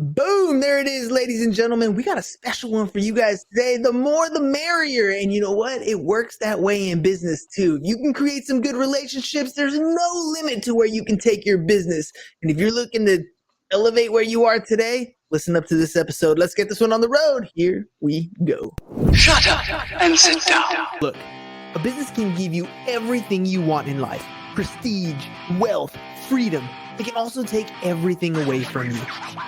Boom, there it is, ladies and gentlemen. We got a special one for you guys today. The more the merrier. And you know what? It works that way in business too. You can create some good relationships. There's no limit to where you can take your business. And if you're looking to elevate where you are today, listen up to this episode. Let's get this one on the road. Here we go. Shut up and sit down. Look, a business can give you everything you want in life: prestige, wealth, freedom. It can also take everything away from you.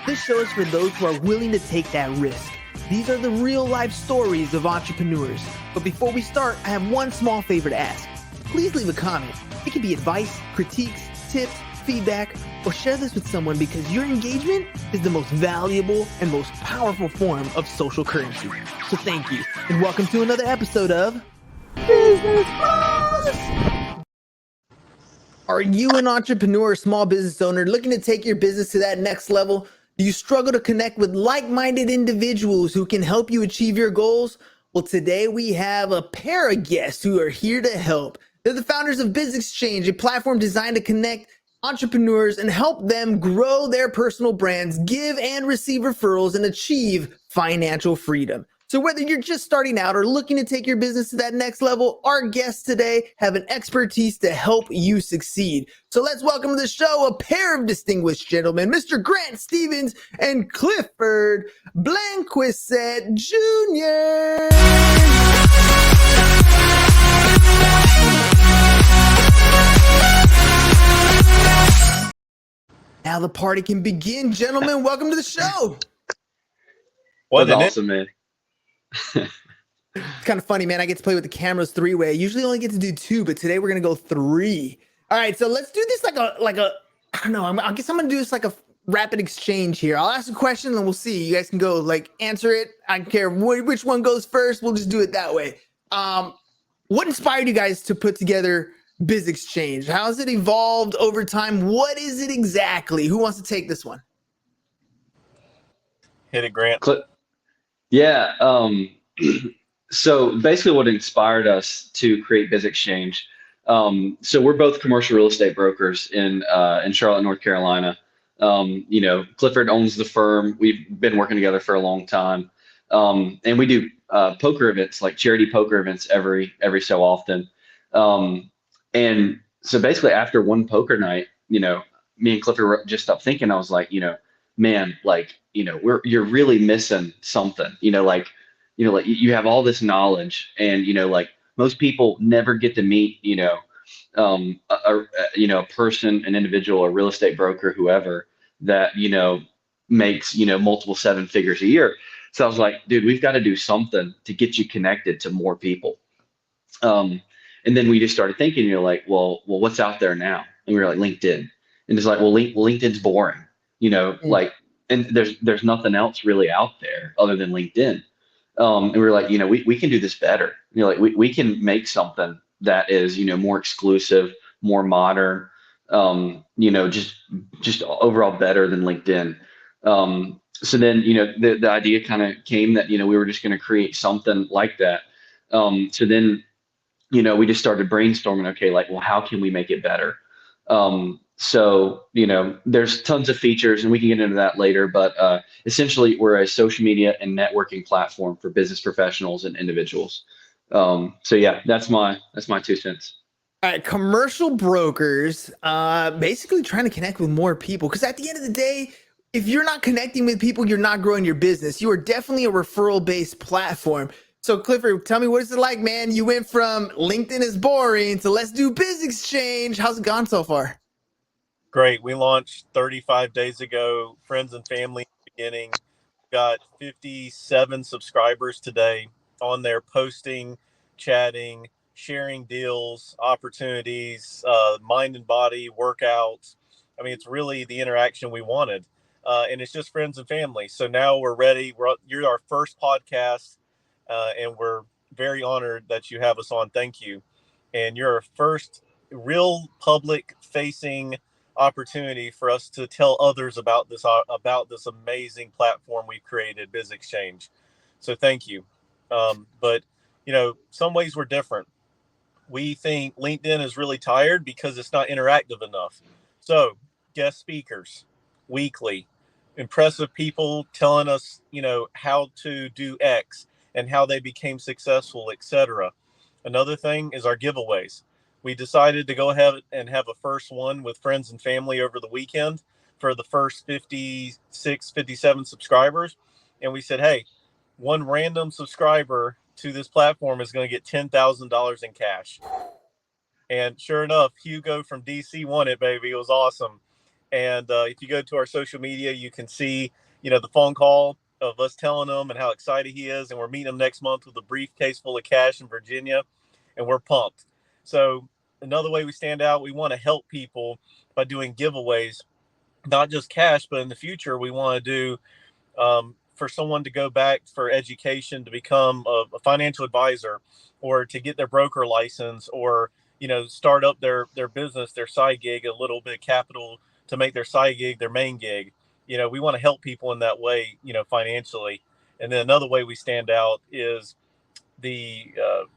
This show is for those who are willing to take that risk. These are the real life stories of entrepreneurs. But before we start, I have one small favor to ask. Please leave a comment. It can be advice, critiques, tips, feedback, or share this with someone, because your engagement is the most valuable and most powerful form of social currency. So thank you, and welcome to another episode of Business Buzz. Are you an entrepreneur or small business owner looking to take your business to that next level? Do you struggle to connect with like-minded individuals who can help you achieve your goals? Well, today we have a pair of guests who are here to help. They're the founders of BizExchange, a platform designed to connect entrepreneurs and help them grow their personal brands, give and receive referrals, and achieve financial freedom. So whether you're just starting out or looking to take your business to that next level, our guests today have an expertise to help you succeed. So let's welcome to the show a pair of distinguished gentlemen, Mr. Grant Stevens and Clifford Blanquisette Jr. Now the party can begin, gentlemen. Welcome to the show. That's awesome, man. It's kind of funny, man. I get to play with the cameras three-way. I usually only get to do two, but today we're gonna go three. All right, so let's do this like a I don't know. I guess I'm gonna do this like a rapid exchange here. I'll ask a question and we'll see. You guys can go like answer it. I don't care which one goes first. We'll just do it that way. What inspired you guys to put together BizExchange? How has it evolved over time? What is it exactly? Who wants to take this one? Hit it, Grant. Yeah. So basically what inspired us to create BizExchange. So we're both commercial real estate brokers in Charlotte, North Carolina. Clifford owns the firm. We've been working together for a long time. And we do poker events, like charity poker events every so often. And so basically after one poker night, me and Clifford just stopped thinking. I was like, man, you're really missing something, you have all this knowledge, and, most people never get to meet, a person, an individual, a real estate broker, whoever that, makes, multiple seven figures a year. So I was like, dude, we've got to do something to get you connected to more people. And then we just started thinking, well, what's out there now? And we were like, LinkedIn. And it's like, well, LinkedIn's boring, and there's nothing else really out there other than LinkedIn. And we were like, we can do this better. We can make something that is, more exclusive, more modern, just overall better than LinkedIn. So then, the idea kind of came that, we were just going to create something like that. So then, we just started brainstorming, okay, well, how can we make it better? So, there's tons of features, and we can get into that later, but essentially we're a social media and networking platform for business professionals and individuals. So yeah, that's my 2 cents. All right, commercial brokers, basically trying to connect with more people, because at the end of the day, if you're not connecting with people, you're not growing your business. You are definitely a referral-based platform. So Clifford, tell me, what is it like, man? You went from LinkedIn is boring to let's do BizExchange. How's it gone so far? Great. We launched 35 days ago. Friends and family beginning. Got 57 subscribers today on there, posting, chatting, sharing deals, opportunities, mind and body workouts. I mean, it's really the interaction we wanted. And it's just friends and family. So now we're ready. You're our first podcast. And we're very honored that you have us on. Thank you. And you're our first real public facing opportunity for us to tell others about this amazing platform we've created, BizExchange. So thank you. But some ways we're different. We think LinkedIn is really tired because it's not interactive enough. So guest speakers weekly, impressive people telling us, how to do X and how they became successful, etc. Another thing is our giveaways. We decided to go ahead and have a first one with friends and family over the weekend for the first 56, 57 subscribers. And we said, hey, one random subscriber to this platform is going to get $10,000 in cash. And sure enough, Hugo from DC won it, baby. It was awesome. And if you go to our social media, you can see, the phone call of us telling him and how excited he is. And we're meeting him next month with a briefcase full of cash in Virginia. And we're pumped. So another way we stand out, we want to help people by doing giveaways, not just cash, but in the future, we want to do for someone to go back for education, to become a financial advisor, or to get their broker license, or start up their business, their side gig, a little bit of capital to make their side gig their main gig. We want to help people in that way, financially. And then another way we stand out is the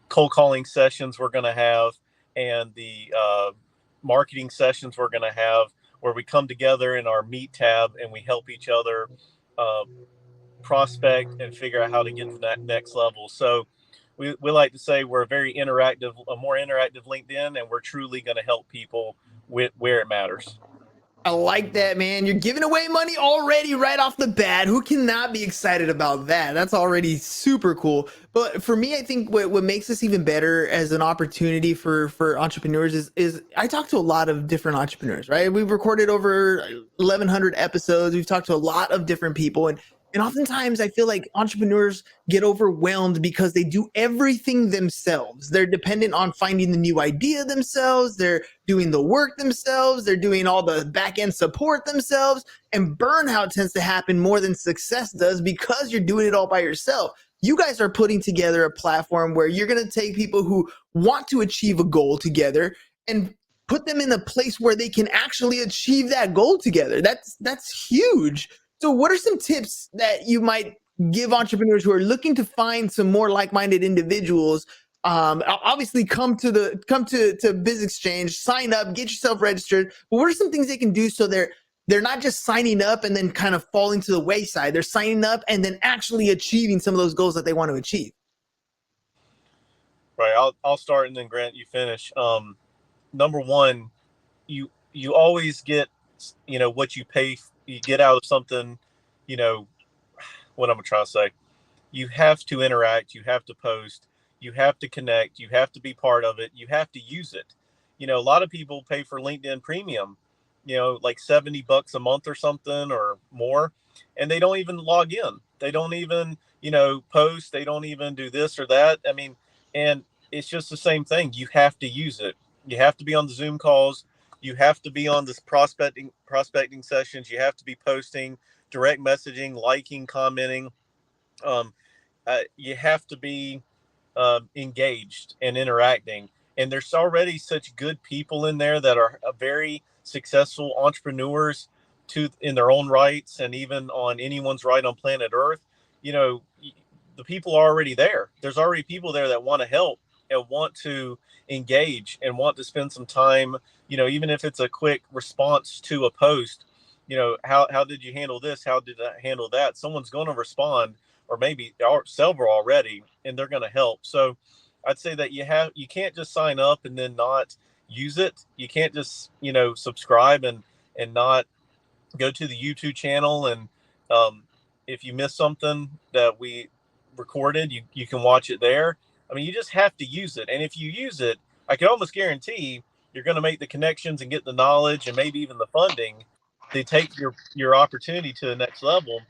cold calling sessions we're going to have, and the marketing sessions we're going to have, where we come together in our meet tab and we help each other prospect and figure out how to get to that next level. So we like to say we're a very interactive, a more interactive LinkedIn, and we're truly going to help people with where it matters. I like that, man. You're giving away money already right off the bat. Who cannot be excited about that? That's already super cool. But for me, I think what makes this even better as an opportunity for entrepreneurs is I talk to a lot of different entrepreneurs, right? We've recorded over 1,100 episodes. We've talked to a lot of different people. And oftentimes I feel like entrepreneurs get overwhelmed because they do everything themselves. They're dependent on finding the new idea themselves. They're doing the work themselves. They're doing all the back end support themselves. And burnout tends to happen more than success does because you're doing it all by yourself. You guys are putting together a platform where you're going to take people who want to achieve a goal together and put them in a place where they can actually achieve that goal together. That's huge. So what are some tips that you might give entrepreneurs who are looking to find some more like-minded individuals? Obviously come to BizExchange, sign up, get yourself registered. But what are some things they can do so they're not just signing up and then kind of falling to the wayside? They're signing up and then actually achieving some of those goals that they want to achieve. Right. I'll start, and then Grant, you finish. Number one, you always get, what you pay. You get out of something, what I'm trying to say. You have to interact. You have to post. You have to connect. You have to be part of it. You have to use it. A lot of people pay for LinkedIn Premium, like $70 a month or something or more, and they don't even log in. They don't even, post. They don't even do this or that. I mean, and it's just the same thing. You have to use it. You have to be on the Zoom calls. You have to be on this prospecting sessions. You have to be posting, direct messaging, liking, commenting. You have to be engaged and interacting. And there's already such good people in there that are very successful entrepreneurs in their own rights, and even on anyone's right on planet Earth. The people are already there. There's already people there that want to help and want to engage and want to spend some time, even if it's a quick response to a post. How did you handle this? How did I handle that? Someone's going to respond, or maybe several already, and they're going to help. So I'd say that you can't just sign up and then not use it. You can't just, subscribe and not go to the YouTube channel. And if you miss something that we recorded, you can watch it there. I mean, you just have to use it. And if you use it, I can almost guarantee you're going to make the connections and get the knowledge and maybe even the funding to take your opportunity to the next level.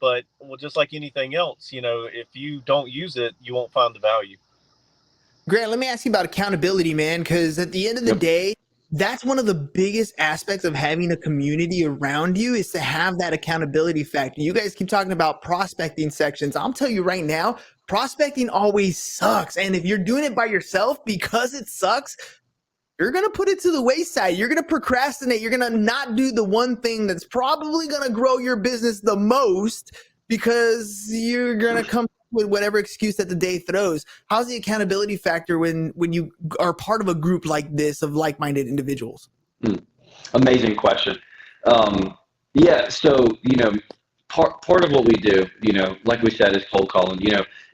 But just like anything else, if you don't use it, you won't find the value. Grant, let me ask you about accountability, man, because at the end of the day, that's one of the biggest aspects of having a community around you, is to have that accountability factor. You guys keep talking about prospecting sections. I'll tell you right now, prospecting always sucks. And if you're doing it by yourself because it sucks, you're going to put it to the wayside. You're going to procrastinate. You're going to not do the one thing that's probably going to grow your business the most, because you're going to come with whatever excuse that the day throws. How's the accountability factor when you are part of a group like this of like-minded individuals? Amazing question. Yeah, so part of what we do, like we said, is cold calling.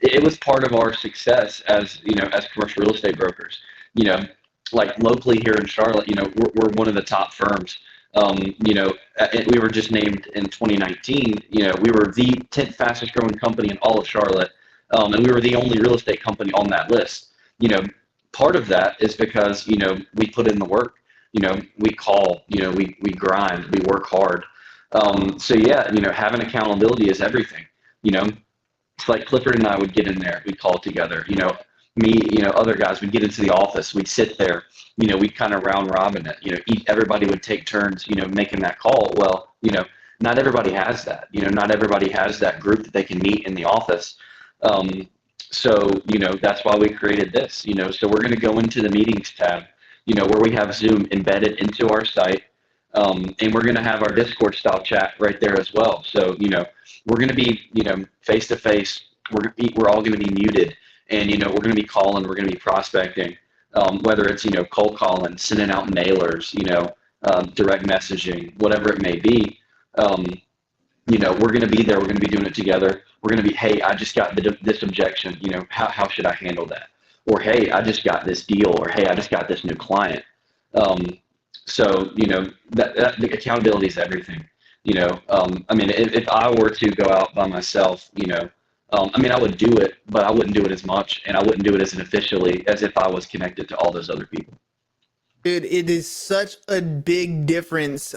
It was part of our success as as commercial real estate brokers. You know, like locally here in Charlotte, we're one of the top firms. We were just named in 2019. We were the 10th fastest growing company in all of Charlotte, and we were the only real estate company on that list. You know, Part of that is because we put in the work. We call. We grind. We work hard. So yeah, having accountability is everything. You know, it's like Clifford and I would get in there, we'd call together. Me, other guys would get into the office, we'd sit there. We'd kind of round robin it. Everybody would take turns, making that call. Well, not everybody has that. Not everybody has that group that they can meet in the office. So that's why we created this. So we're going to go into the meetings tab, where we have Zoom embedded into our site. And we're going to have our Discord style chat right there as well. So, we're going to be, face to face. We're all going to be muted, and, we're going to be calling, we're going to be prospecting, whether it's, cold calling, sending out mailers, direct messaging, whatever it may be. We're going to be there. We're going to be doing it together. We're going to be, hey, I just got this objection. How should I handle that? Or, hey, I just got this deal. Or, hey, I just got this new client. So, that the accountability is everything. If I were to go out by myself, I would do it, but I wouldn't do it as much, and I wouldn't do it as officially as if I was connected to all those other people. Dude, it is such a big difference.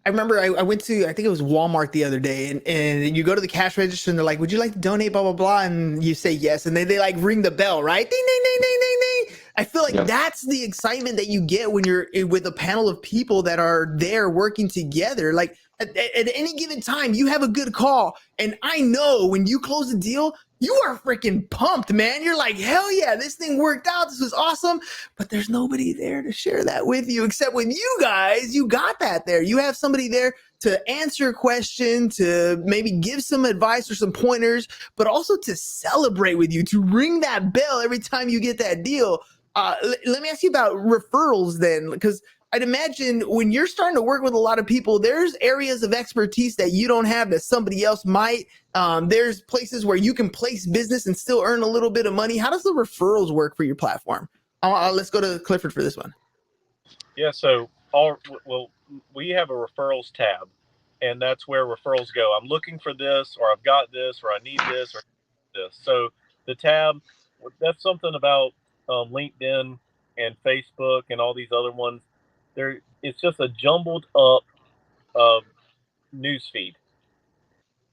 I remember I went to, I think it was Walmart the other day, and you go to the cash register and they're like, would you like to donate, blah, blah, blah. And you say yes. And then they like ring the bell, right? Ding, ding, ding, ding, ding, ding. I feel like that's the excitement that you get when you're with a panel of people that are there working together. Like at any given time, you have a good call. And I know when you close a deal, you are freaking pumped, man. You're like, hell yeah, this thing worked out. This was awesome. But there's nobody there to share that with you except with you guys. You got that there. You have somebody there to answer a question, to maybe give some advice or some pointers, but also to celebrate with you, to ring that bell every time you get that deal. Let me ask you about referrals then, because I'd imagine when you're starting to work with a lot of people, there's areas of expertise that you don't have that somebody else might. There's places where you can place business and still earn a little bit of money. How does the referrals work for your platform? Let's go to Clifford for this one. Yeah, so we have a referrals tab, and that's where referrals go. I'm looking for this, or I've got this, or I need this, or this. So the tab, that's something about LinkedIn and Facebook and all these other ones. It's just a jumbled up news feed,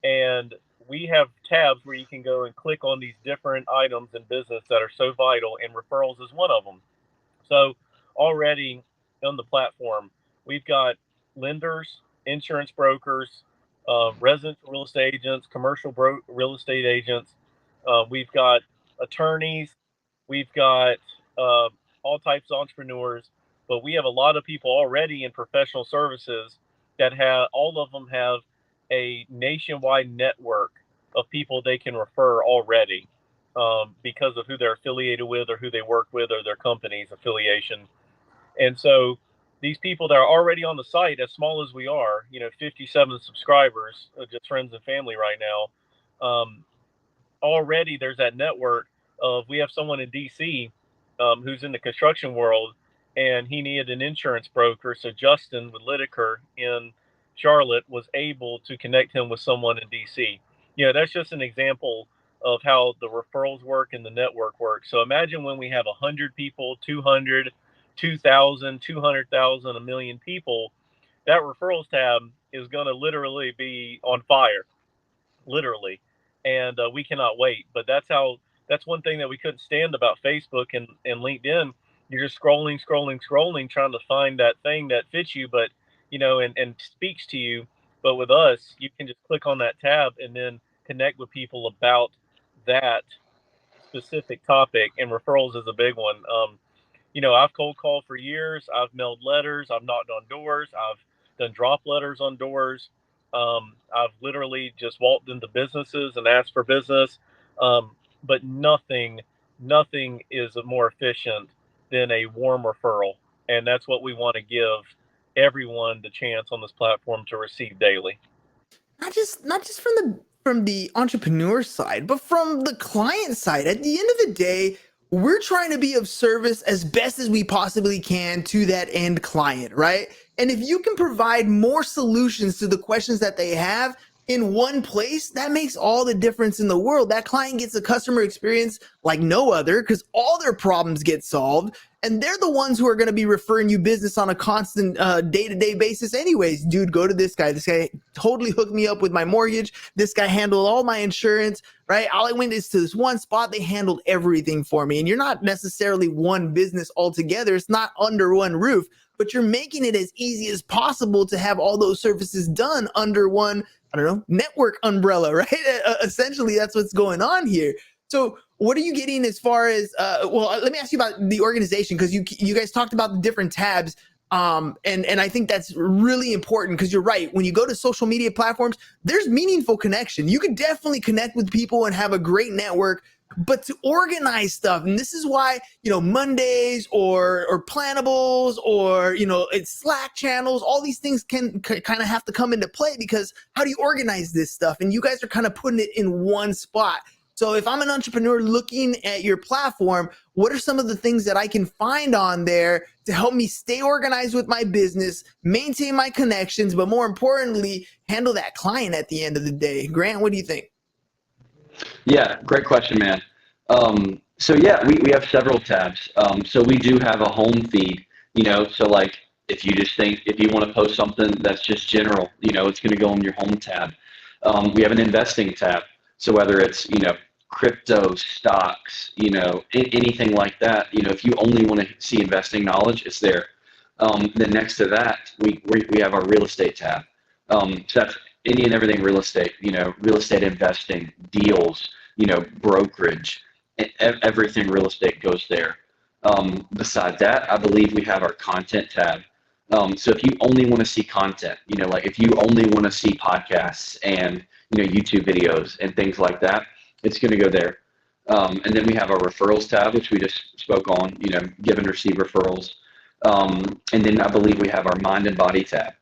and we have tabs where you can go and click on these different items in business that are so vital, and referrals is one of them. So already on the platform, we've got lenders, insurance brokers, residential real estate agents, commercial real estate agents. We've got attorneys. We've got all types of entrepreneurs. But we have a lot of people already in professional services that all of them have a nationwide network of people they can refer already, because of who they're affiliated with or who they work with or their company's affiliation. And so these people that are already on the site, as small as we are, 57 subscribers, just friends and family right now, already there's that network of, we have someone in DC who's in the construction world, and he needed an insurance broker. So Justin with Lideker in Charlotte was able to connect him with someone in DC. That's just an example of how the referrals work and the network works. So imagine when we have 100 people, 200, 2,000, 200,000, a million people, that referrals tab is going to literally be on fire, literally. And we cannot wait. But that's one thing that we couldn't stand about Facebook and LinkedIn. You're just scrolling, trying to find that thing that fits you, but and speaks to you. But with us, you can just click on that tab and then connect with people about that specific topic. And referrals is a big one. I've cold called for years. I've mailed letters. I've knocked on doors. I've done drop letters on doors. I've literally just walked into businesses and asked for business. But nothing is more efficient than a warm referral. And that's what we want to give everyone the chance on this platform to receive daily. Not just from the entrepreneur side, but from the client side. At the end of the day, we're trying to be of service as best as we possibly can to that end client, right? And if you can provide more solutions to the questions that they have in one place, that makes all the difference in the world. That client gets a customer experience like no other because all their problems get solved. And they're the ones who are going to be referring you business on a constant day-to-day basis anyways. Dude, go to this guy. This guy totally hooked me up with my mortgage. This guy handled all my insurance, right? All I went is to this one spot. They handled everything for me. And you're not necessarily one business altogether. It's not under one roof, but you're making it as easy as possible to have all those services done under one, I don't know, network umbrella, right? Essentially, that's what's going on here. So what are you getting as far as, let me ask you about the organization, because you guys talked about the different tabs. And I think that's really important because you're right. When you go to social media platforms, there's meaningful connection. You can definitely connect with people and have a great network, but to organize stuff, and this is why, Mondays or Planables or, it's Slack channels, all these things can kind of have to come into play because how do you organize this stuff? And you guys are kind of putting it in one spot. So if I'm an entrepreneur looking at your platform, what are some of the things that I can find on there to help me stay organized with my business, maintain my connections, but more importantly, handle that client at the end of the day? Grant, what do you think? Yeah, great question, man. So yeah, we have several tabs. So we do have a home feed, so like if you want to post something that's just general, it's going to go in your home tab. We have an investing tab. So whether it's, crypto, stocks, anything like that, if you only want to see investing knowledge, it's there. Then next to that, we have our real estate tab. So that's any and everything real estate, real estate investing, deals, brokerage, everything real estate goes there. Beside that, I believe we have our content tab. So if you only want to see content, like if you only want to see podcasts and, YouTube videos and things like that, it's going to go there. And then we have our referrals tab, which we just spoke on, give and receive referrals. And then I believe we have our mind and body tab.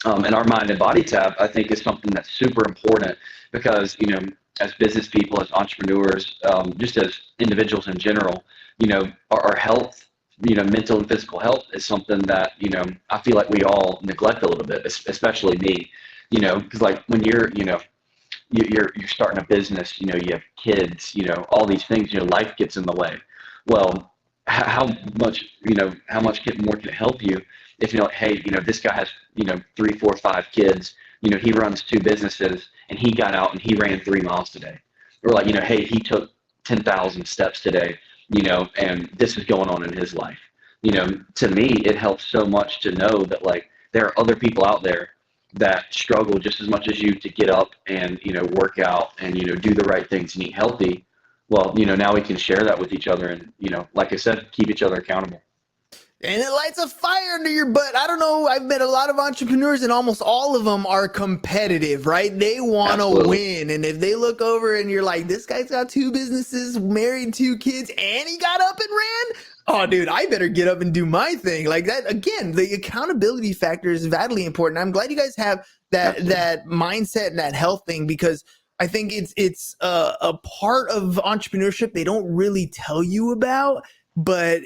And our mind and body tab, I think, is something that's super important because, as business people, as entrepreneurs, just as individuals in general, our health, mental and physical health is something that, I feel like we all neglect a little bit, especially me, because like when you're starting a business, you have kids, all these things, life gets in the way. Well, how much more can it help you if hey, this guy has, 3, 4, 5 kids, he runs 2 businesses and he got out and he ran 3 miles today. Or like, hey, he took 10,000 steps today, and this is going on in his life. To me, it helps so much to know that like there are other people out there that struggle just as much as you to get up and, work out and, do the right things and eat healthy. Well, now we can share that with each other and, like I said, keep each other accountable. And it lights a fire under your butt. I don't know. I've met a lot of entrepreneurs and almost all of them are competitive, right? They want to win. And if they look over and you're like, this guy's got 2 businesses, married 2 kids, and he got up and ran. Oh, dude, I better get up and do my thing. Like that. Again, the accountability factor is vitally important. I'm glad you guys have that mindset and that health thing because I think it's a part of entrepreneurship they don't really tell you about. But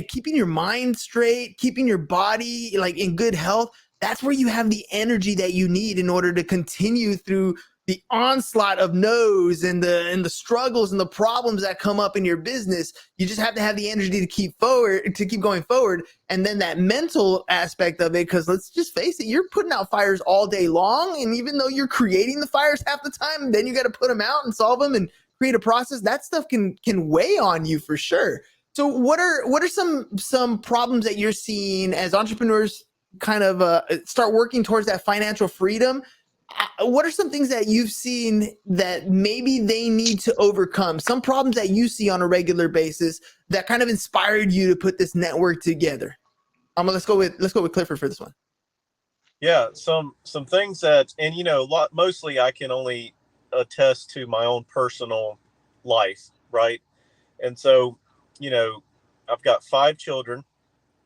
keeping your mind straight, keeping your body like in good health, that's where you have the energy that you need in order to continue through the onslaught of no's and the struggles and the problems that come up in your business. You just have to have the energy to keep going forward. And then that mental aspect of it, because let's just face it, you're putting out fires all day long. And even though you're creating the fires half the time, then you got to put them out and solve them and create a process. That stuff can weigh on you for sure. So what are some problems that you're seeing as entrepreneurs kind of start working towards that financial freedom? What are some things that you've seen that maybe they need to overcome? Some problems that you see on a regular basis that kind of inspired you to put this network together. Let's go with Clifford for this one. Yeah, some things that, and mostly I can only attest to my own personal life, right? And so, I've got 5 children.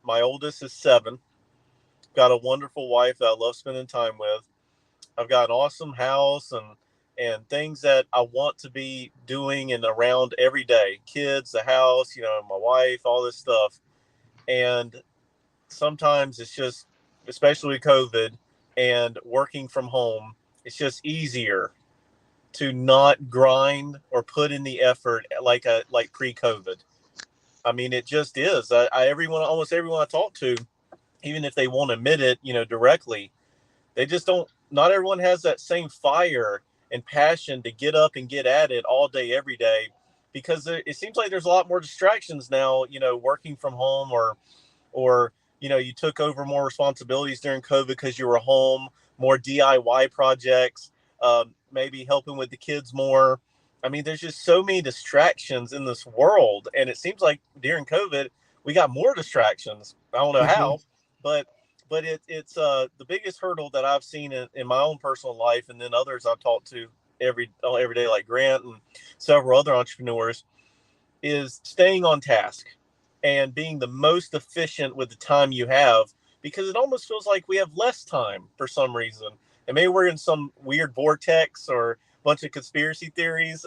My oldest is 7. got a wonderful wife that I love spending time with. I've got an awesome house and things that I want to be doing and around every day. Kids, the house, my wife, all this stuff. And sometimes it's just, especially with COVID and working from home, it's just easier to not grind or put in the effort like pre-COVID. I mean, it just is. Almost everyone I talk to, even if they won't admit it, directly, they just don't. Not everyone has that same fire and passion to get up and get at it all day, every day, because it seems like there's a lot more distractions now. Working from home, or you took over more responsibilities during COVID because you were home, more DIY projects, maybe helping with the kids more. I mean, there's just so many distractions in this world, and it seems like during COVID we got more distractions. I don't know how, but it's the biggest hurdle that I've seen in my own personal life, and then others I've talked to every day, like Grant and several other entrepreneurs, is staying on task and being the most efficient with the time you have, because it almost feels like we have less time for some reason. And maybe we're in some weird vortex or a bunch of conspiracy theories,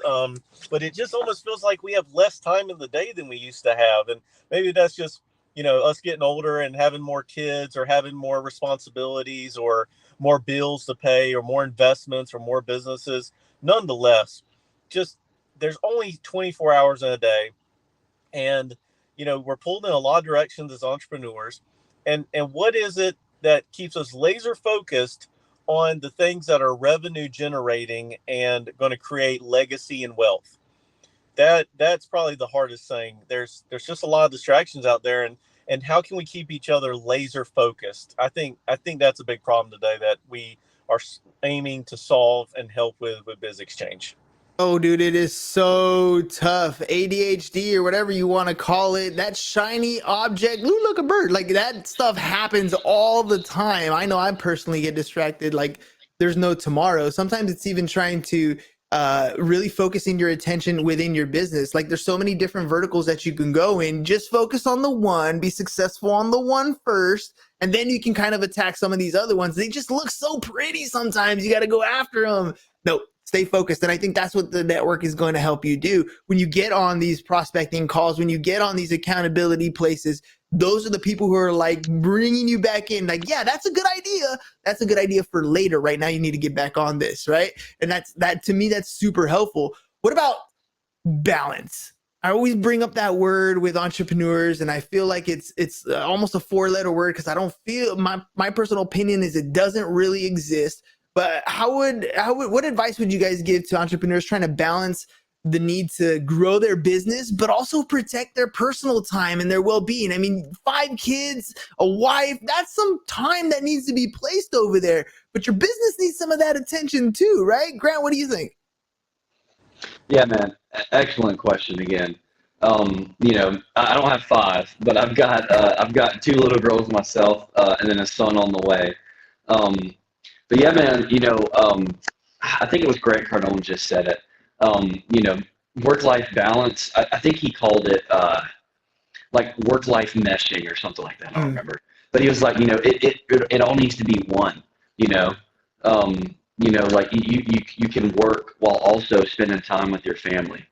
but it just almost feels like we have less time in the day than we used to have. And maybe that's just, us getting older and having more kids or having more responsibilities or more bills to pay or more investments or more businesses. Nonetheless, just there's only 24 hours in a day. And we're pulled in a lot of directions as entrepreneurs, and what is it that keeps us laser focused on the things that are revenue generating and going to create legacy and wealth? That's probably the hardest thing. There's just a lot of distractions out there, and how can we keep each other laser focused? I think that's a big problem today that we are aiming to solve and help with BizExchange. Oh, dude, it is so tough. ADHD or whatever you want to call it, that shiny object, ooh, look, a bird. Like that stuff happens all the time. I know I personally get distracted like there's no tomorrow. Sometimes it's even trying to really focusing your attention within your business. Like there's so many different verticals that you can go in. Just focus on the one, be successful on the one first, and then you can kind of attack some of these other ones. They just look so pretty sometimes. You got to go after them. No, stay focused. And I think that's what the network is going to help you do. When you get on these prospecting calls, when you get on these accountability places, those are the people who are like bringing you back in. Like, yeah, that's a good idea. That's a good idea for later. Right now, you need to get back on this, right? And that to me, that's super helpful. What about balance? I always bring up that word with entrepreneurs, and I feel like it's almost a 4-letter word because I don't feel my personal opinion is it doesn't really exist. But what advice would you guys give to entrepreneurs trying to balance the need to grow their business, but also protect their personal time and their well-being? I mean, 5 kids, a wife, that's some time that needs to be placed over there. But your business needs some of that attention too, right? Grant, what do you think? Yeah, man. Excellent question again. I don't have 5, but I've got 2 little girls myself, and then a son on the way. But yeah, man, I think it was Grant Cardone just said it. Work-life balance. I think he called it like work-life meshing or something like that. I don't remember. But he was like, it all needs to be one. Like you can work while also spending time with your family.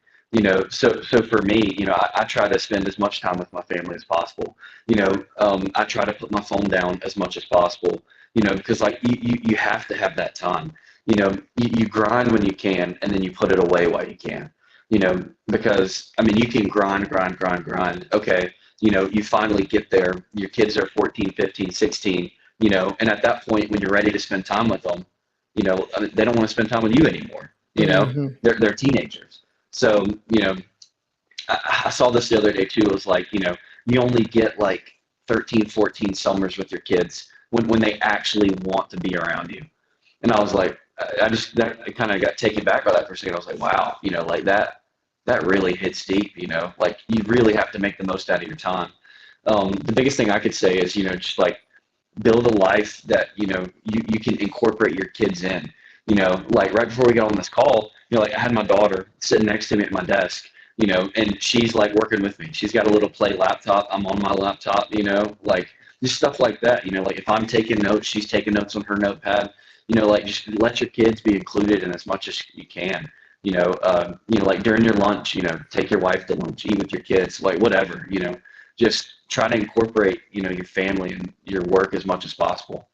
So for me, I try to spend as much time with my family as possible. I try to put my phone down as much as possible. Because like you have to have that time. You grind when you can, and then you put it away while you can. Because I mean, you can grind. Okay, you finally get there. Your kids are 14, 15, 16. And at that point, when you're ready to spend time with them, I mean, they don't want to spend time with you anymore. They're teenagers. So I saw this the other day too. It was like you only get like 13, 14 summers with your kids when they actually want to be around you. And I was like, I kind of got taken back by that for a second. I was like, wow, like that really hits deep, like you really have to make the most out of your time. The biggest thing I could say is, just like build a life that, you can incorporate your kids in, like right before we got on this call, like I had my daughter sitting next to me at my desk, and she's like working with me. She's got a little play laptop. I'm on my laptop, like, just stuff like that. Like if I'm taking notes, she's taking notes on her notepad. Like just let your kids be included in as much as you can. Like during your lunch, take your wife to lunch, eat with your kids, like whatever. Just try to incorporate, your family and your work as much as possible.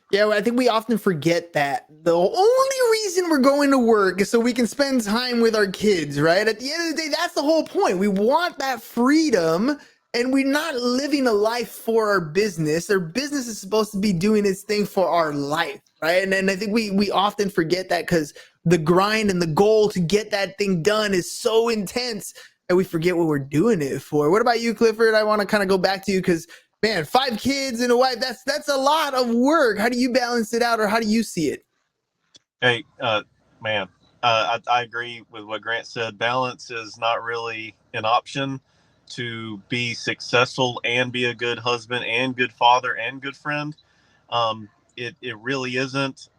Yeah, well, I think we often forget that the only reason we're going to work is so we can spend time with our kids, right? At the end of the day, that's the whole point. We want that freedom, and we're not living a life for our business. Our business is supposed to be doing its thing for our life, right? And I think we often forget that because the grind and the goal to get that thing done is so intense that we forget what we're doing it for. What about you, Clifford? I want to kind of go back to you because man, 5 kids and a wife, that's a lot of work. How do you balance it out, or how do you see it? Hey, man, I agree with what Grant said. Balance is not really an option to be successful and be a good husband and good father and good friend. It really isn't.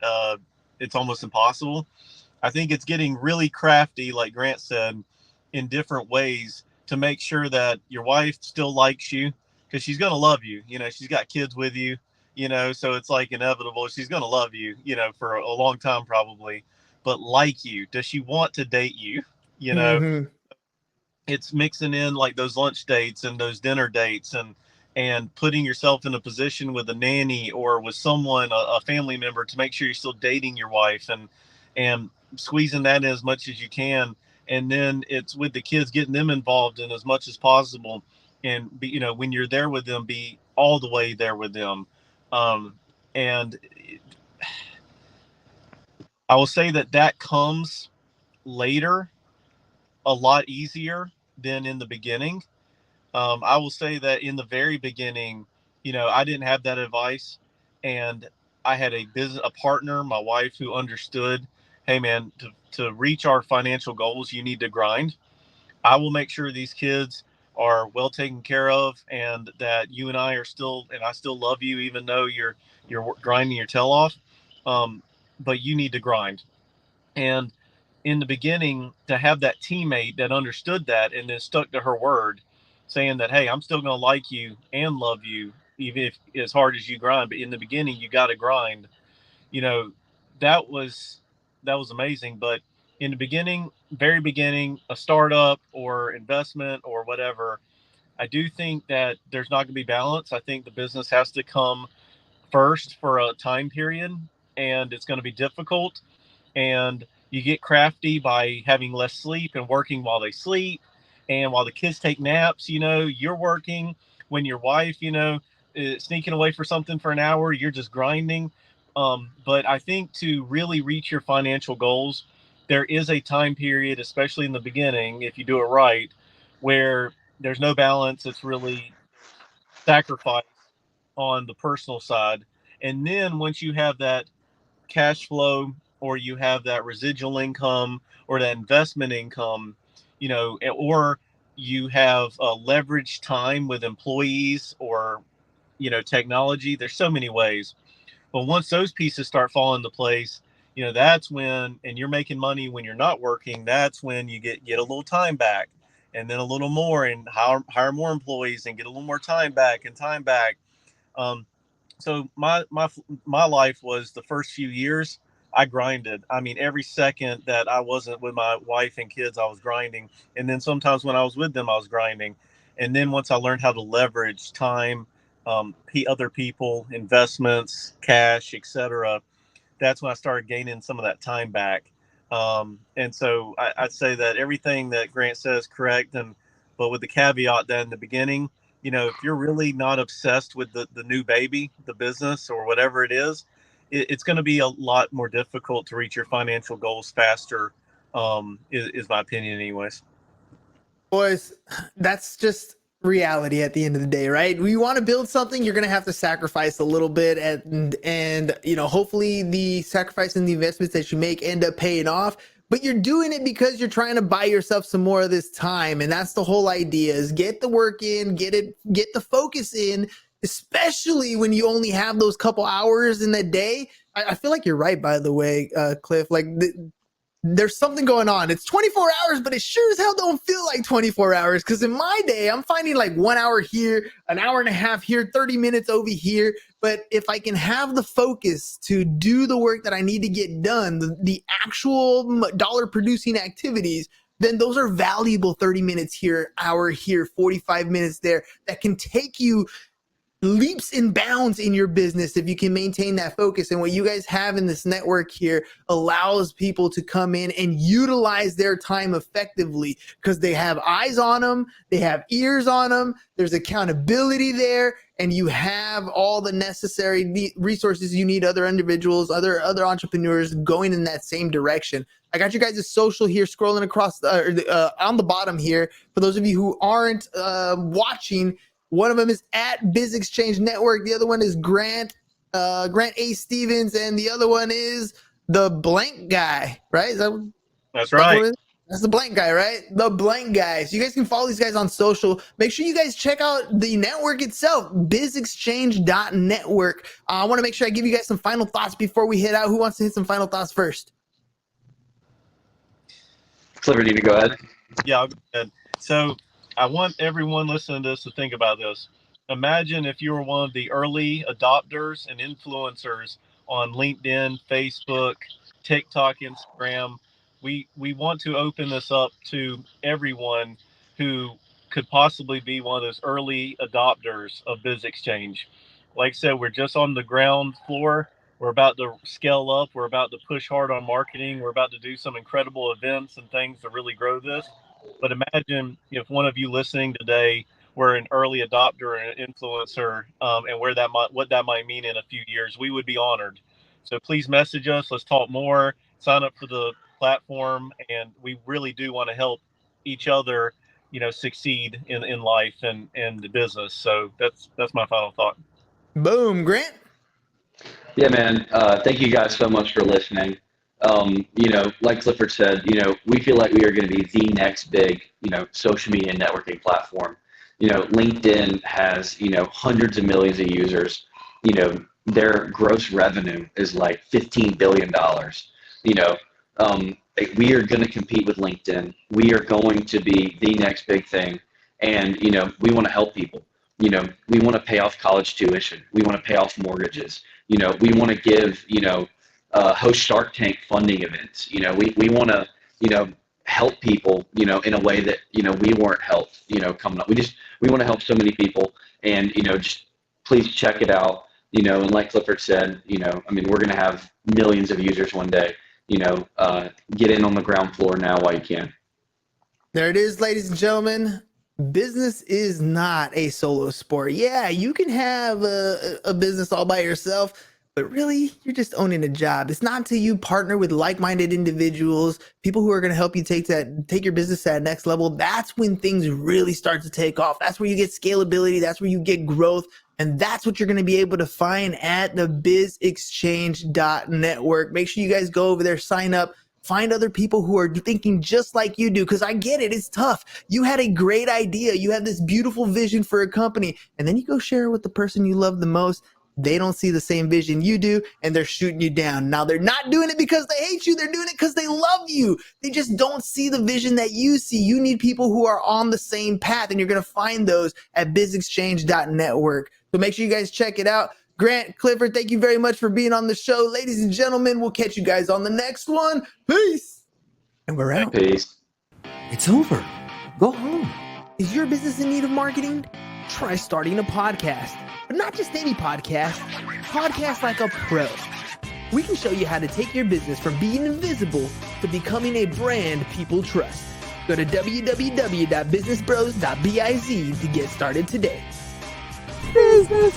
It's almost impossible. I think it's getting really crafty, like Grant said, in different ways to make sure that your wife still likes you because she's going to love you. She's got kids with you, so it's like inevitable. She's going to love you, for a long time probably, but like you. Does she want to date you? You know, Mm-hmm. it's mixing in like those lunch dates and those dinner dates and putting yourself in a position with a nanny or with someone, a family member, to make sure you're still dating your wife and squeezing that in as much as you can. And then it's with the kids, getting them involved in as much as possible. And be, when you're there with them, be all the way there with them. Um, and I will say that comes later a lot easier than in the beginning. I will say that in the very beginning, I didn't have that advice, and I had a partner, my wife, who understood. Hey, man, to reach our financial goals, you need to grind. I will make sure these kids are well taken care of, and that you and I are still, and I still love you, even though you're grinding your tail off. But you need to grind. And in the beginning, to have that teammate that understood that and then stuck to her word, saying that, hey, I'm still going to like you and love you, even if as hard as you grind. But in the beginning, you got to grind. You know, that was amazing. But in the beginning, very beginning, a startup or investment or whatever, I do think that there's not going to be balance. I think the business has to come first for a time period, and it's going to be difficult, and you get crafty by having less sleep and working while they sleep, and while the kids take naps, you're working. When your wife, is sneaking away for something for an hour, you're just grinding. But I think to really reach your financial goals, there is a time period, especially in the beginning, if you do it right, where there's no balance. It's really sacrifice on the personal side. And then once you have that cash flow, or you have that residual income or that investment income, or you have leverage time with employees or, technology. There's so many ways. But once those pieces start falling into place, that's when, and you're making money when you're not working, that's when you get a little time back, and then a little more, and hire more employees and get a little more time back and time back. Um, so my life was, the first few years I grinded. I mean, every second that I wasn't with my wife and kids, I was grinding. And then sometimes when I was with them, I was grinding. And then once I learned how to leverage time, other people, investments, cash, etc., that's when I started gaining some of that time back. And so I'd say that everything that Grant says is correct, but with the caveat that in the beginning, if you're really not obsessed with the new baby, the business or whatever it is, it's going to be a lot more difficult to reach your financial goals faster. Is my opinion, anyways. Boys, that's just reality at the end of the day, right? We want to build something, you're going to have to sacrifice a little bit, and hopefully the sacrifice and the investments that you make end up paying off, but you're doing it because you're trying to buy yourself some more of this time. And that's the whole idea, is get the work in, get the focus in, especially when you only have those couple hours in the day. I feel like you're right, by the way, Cliff. Like there's something going on. It's 24 hours, but it sure as hell don't feel like 24 hours. Because in my day, I'm finding like 1 hour here, an hour and a half here, 30 minutes over here. But if I can have the focus to do the work that I need to get done, the actual dollar producing activities, then those are valuable 30 minutes here, hour here, 45 minutes there that can take you leaps and bounds in your business if you can maintain that focus. And what you guys have in this network here allows people to come in and utilize their time effectively because they have eyes on them, they have ears on them, there's accountability there, and you have all the necessary resources you need. Other individuals, other entrepreneurs going in that same direction. I got you guys' social here scrolling across on the bottom here. For those of you who aren't watching, one of them is at BizExchange Network. The other one is Grant A. Stevens, and the other one is the blank guy, right? That's right. That's the blank guy, right? The blank guy. So you guys can follow these guys on social. Make sure you guys check out the network itself, bizexchange.network. I want to make sure I give you guys some final thoughts before we head out. Who wants to hit some final thoughts first? Clifford, you to go ahead. Yeah, I'll go ahead. So I want everyone listening to this to think about this. Imagine if you were one of the early adopters and influencers on LinkedIn, Facebook, TikTok, Instagram. We want to open this up to everyone who could possibly be one of those early adopters of BizExchange. Like I said, we're just on the ground floor. We're about to scale up. We're about to push hard on marketing. We're about to do some incredible events and things to really grow this. But imagine if one of you listening today were an early adopter or an influencer, and what that might mean in a few years. We would be honored. So please message us. Let's talk more. Sign up for the platform, and we really do want to help each other, succeed in life and the business. So that's my final thought. Boom, Grant. Yeah, man. Thank you guys so much for listening. Like Clifford said, we feel like we are going to be the next big, social media networking platform. LinkedIn has, hundreds of millions of users. Their gross revenue is like $15 billion. We are going to compete with LinkedIn. We are going to be the next big thing. And, we want to help people. We want to pay off college tuition. We want to pay off mortgages. We want to give, host Shark Tank funding events. We want to, help people, in a way that, we weren't helped, coming up. We want to help so many people, and, just please check it out. And like Clifford said, we're going to have millions of users one day. Get in on the ground floor now while you can. There it is, ladies and gentlemen. Business is not a solo sport. Yeah, you can have a business all by yourself, but really, you're just owning a job. It's not until you partner with like-minded individuals, people who are going to help you take your business to that next level. That's when things really start to take off. That's where you get scalability. That's where you get growth. And that's what you're going to be able to find at the bizexchange.network. Make sure you guys go over there, sign up, find other people who are thinking just like you do. Because I get it. It's tough. You had a great idea. You have this beautiful vision for a company. And then you go share it with the person you love the most. They don't see the same vision you do, and they're shooting you down. Now, they're not doing it because they hate you. They're doing it because they love you. They just don't see the vision that you see. You need people who are on the same path, and you're going to find those at bizexchange.network. So make sure you guys check it out. Grant, Clifford, thank you very much for being on the show. Ladies and gentlemen, we'll catch you guys on the next one. Peace. And we're out. Peace. It's over. Go home. Is your business in need of marketing? Try starting a podcast. But not just any podcast. Podcast like a pro. We can show you how to take your business from being invisible to becoming a brand people trust. Go to www.businessbros.biz to get started today. Business